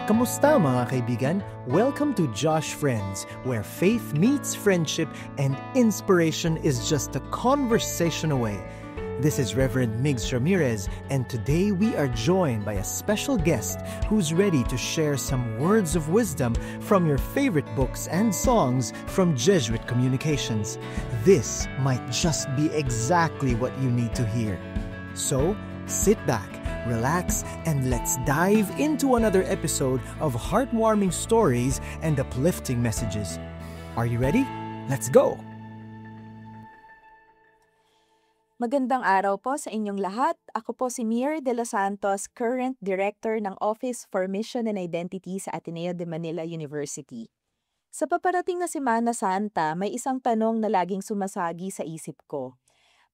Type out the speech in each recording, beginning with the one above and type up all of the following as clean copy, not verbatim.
Kamusta mga kaibigan? Welcome to Josh Friends, where faith meets friendship and inspiration is just a conversation away. This is Reverend Migs Ramirez, and today we are joined by a special guest who's ready to share some words of wisdom from your favorite books and songs from Jesuit Communications. This might just be exactly what you need to hear. So, sit back, relax, and let's dive into another episode of heartwarming stories and uplifting messages. Are you ready? Let's go! Magandang araw po sa inyong lahat. Ako po si Mir de los Santos, current Director ng Office for Mission and Identity sa Ateneo de Manila University. Sa paparating na Semana Santa, may isang tanong na laging sumasagi sa isip ko.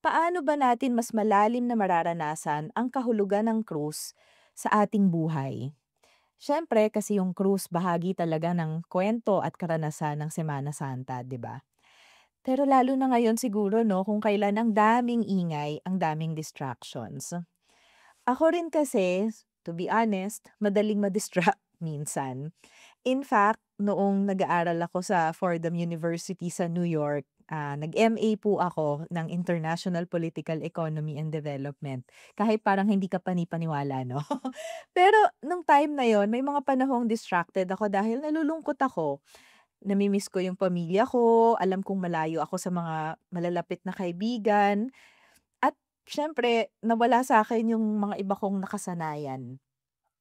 Paano ba natin mas malalim na mararanasan ang kahulugan ng krus sa ating buhay? Siyempre, kasi yung krus bahagi talaga ng kwento at karanasan ng Semana Santa, di ba? Pero lalo na ngayon siguro 'no, kung kailan ang daming ingay, ang daming distractions. Ako rin kasi, to be honest, madaling ma-distract minsan. In fact, noong nag-aaral ako sa Fordham University sa New York, nag-MA po ako ng International Political Economy and Development. Kahit parang hindi ka panipaniwala 'no. Pero nung time na yon may mga panahong distracted ako dahil nalulungkot ako. Nami-miss ko yung pamilya ko, alam kong malayo ako sa mga malalapit na kaibigan, at siyempre nawala sa akin yung mga iba kong nakasanayan.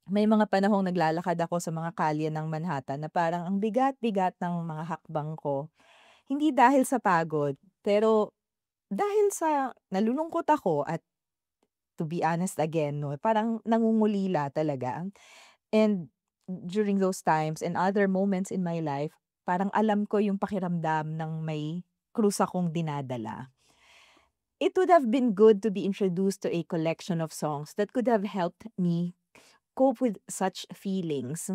May mga panahong naglalakad ako sa mga kalye ng Manhattan na parang ang bigat-bigat ng mga hakbang ko. Hindi dahil sa pagod, pero dahil sa nalulungkot ako at to be honest again 'no, parang nangungulila talaga. And during those times and other moments in my life, parang alam ko yung pakiramdam ng may krus akong dinadala. It would have been good to be introduced to a collection of songs that could have helped me cope with such feelings.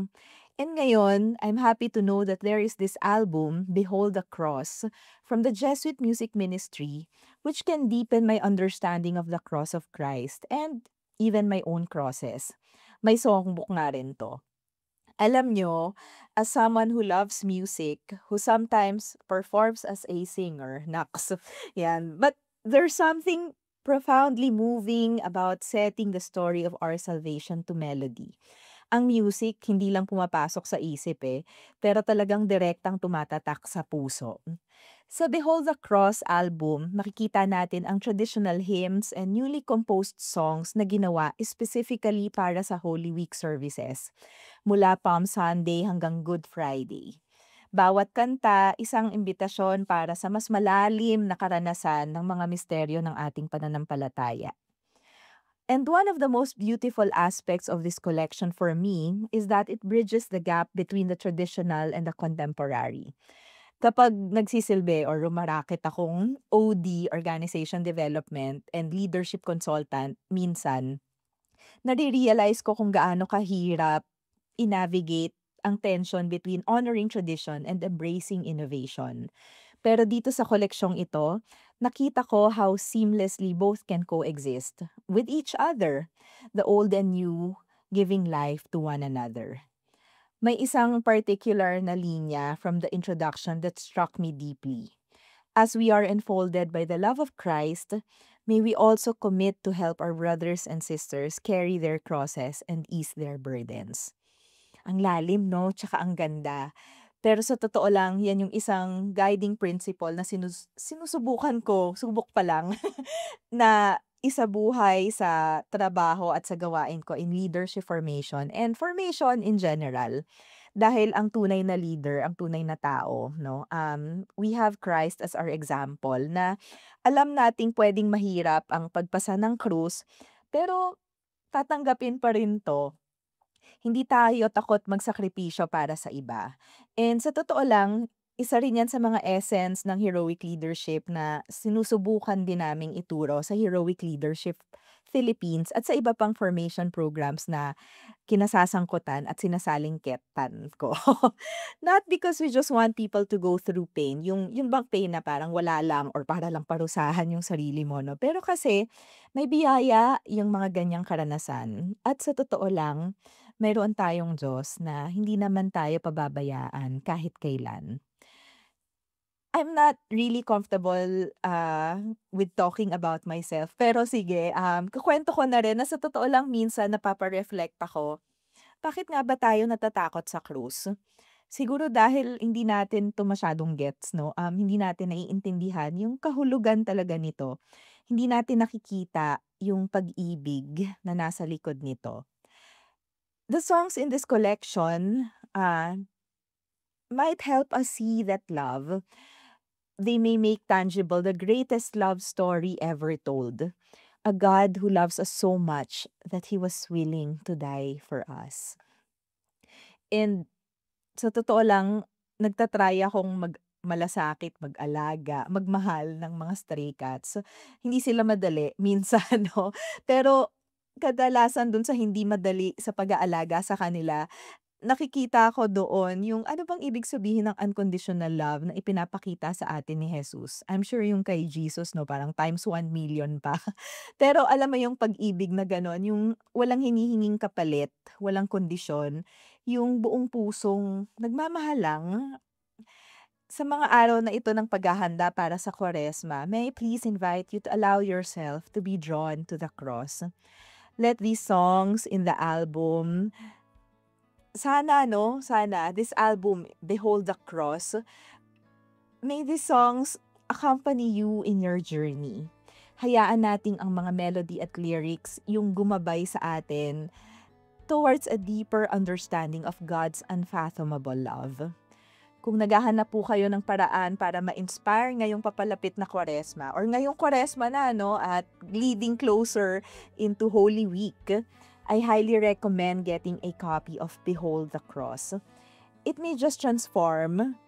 And ngayon, I'm happy to know that there is this album, Behold the Cross, from the Jesuit Music Ministry, which can deepen my understanding of the cross of Christ and even my own crosses. May songbook nga rin to. Alam nyo, as someone who loves music, who sometimes performs as a singer, naks, yan. But there's something profoundly moving about setting the story of our salvation to melody. Ang music, hindi lang pumapasok sa isip pero talagang direktang tumatatak sa puso. Sa Behold the Cross album, makikita natin ang traditional hymns and newly composed songs na ginawa specifically para sa Holy Week services, mula Palm Sunday hanggang Good Friday. Bawat kanta, isang imbitasyon para sa mas malalim na karanasan ng mga misteryo ng ating pananampalataya. And one of the most beautiful aspects of this collection for me is that it bridges the gap between the traditional and the contemporary. Kapag nagsisilbi or rumarakit akong OD, Organization Development, and Leadership Consultant, minsan, nare-realize ko kung gaano kahirap i-navigate ang tension between honoring tradition and embracing innovation. Pero dito sa koleksyong ito, nakita ko how seamlessly both can coexist with each other, the old and new, giving life to one another. May isang particular na linya from the introduction that struck me deeply. As we are enfolded by the love of Christ, may we also commit to help our brothers and sisters carry their crosses and ease their burdens. Ang lalim, no? Tsaka ang ganda. Pero sa totoo lang, yan yung isang guiding principle na sinusubukan ko, subok pa lang, na isabuhay sa trabaho at sa gawain ko in leadership formation and formation in general. Dahil ang tunay na leader, ang tunay na tao, no? We have Christ as our example na alam nating pwedeng mahirap ang pagpasa ng krus, pero tatanggapin pa rin 'to. Hindi tayo takot magsakripisyo para sa iba. And sa totoo lang, isa rin yan sa mga essence ng heroic leadership na sinusubukan din naming ituro sa Heroic Leadership Philippines at sa iba pang formation programs na kinasasangkutan at sinasalingketan ko. Not because we just want people to go through pain, yung bang pain na parang wala lang or para lang parusahan yung sarili mo, no? Pero kasi may biyaya yung mga ganyang karanasan. At sa totoo lang, mayroon tayong Diyos na hindi naman tayo pababayaan kahit kailan. I'm not really comfortable, with talking about myself. Pero sige, kukuwento ko na rin na sa totoo lang minsan napapa-reflect ako. Bakit nga ba tayo natatakot sa krus? Siguro dahil hindi natin 'to masyadong gets 'no, hindi natin naiintindihan yung kahulugan talaga nito. Hindi natin nakikita yung pag-ibig na nasa likod nito. The songs in this collection, might help us see that love. They may make tangible the greatest love story ever told. A God who loves us so much that He was willing to die for us. And sa totoo lang, nagta-try akong malasakit, mag-alaga, magmahal ng mga stray cats. Hindi sila madali minsan 'no, pero kadalasan dun sa hindi madali sa pag-aalaga sa kanila, nakikita ko doon yung ano bang ibig sabihin ng unconditional love na ipinapakita sa atin ni Jesus. I'm sure yung kay Jesus 'no, parang times 1,000,000 pa. Pero alam mo yung pag-ibig na gano'n, yung walang hinihinging kapalit, walang kondisyon, yung buong pusong nagmamahal lang. Sa mga araw na ito ng paghahanda para sa Kwaresma, may I please invite you to allow yourself to be drawn to the cross. Let these songs in the album sana 'no, sana this album, Behold the Cross, may these songs accompany you in your journey. Hayaan nating ang mga melody at lyrics yung gumabay sa atin towards a deeper understanding of God's unfathomable love. Kung naghahanap po kayo ng paraan para ma-inspire ngayong papalapit na Kwaresma or ngayong Kwaresma na 'no, at leading closer into Holy Week, I highly recommend getting a copy of Behold the Cross. It may just transform,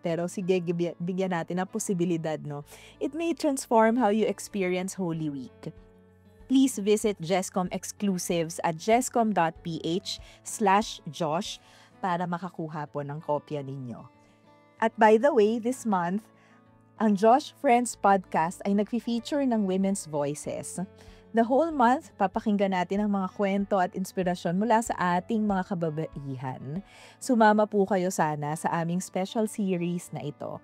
pero sige bigyan natin ng posibilidad 'no. It may transform how you experience Holy Week. Please visit Jescom exclusives at jescom.ph/Josh para makakuha po ng kopya ninyo. At by the way, this month, ang Josh Friends Podcast ay nagfi-feature ng women's voices. The whole month, papakinggan natin ang mga kwento at inspirasyon mula sa ating mga kababaihan. Sumama po kayo sana sa aming special series na ito.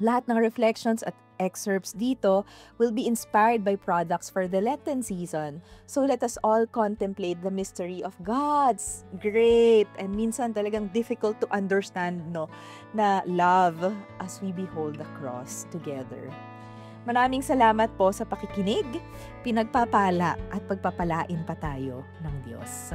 Lahat ng reflections at excerpts dito will be inspired by products for the Lenten season. So let us all contemplate the mystery of God's great and minsan talagang difficult to understand na love as we behold the cross together. Maraming salamat po sa pakikinig, pinagpapala at pagpapalain pa tayo ng Diyos.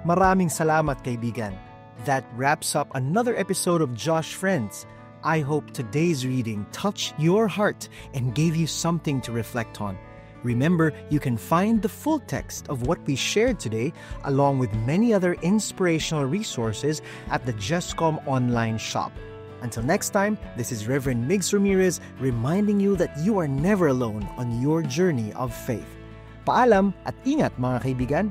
Maraming salamat, kaibigan. That wraps up another episode of Josh Friends. I hope today's reading touched your heart and gave you something to reflect on. Remember, you can find the full text of what we shared today, along with many other inspirational resources, at the Jescom online shop. Until next time, this is Reverend Migs Ramirez reminding you that you are never alone on your journey of faith. Paalam at ingat mga kaibigan!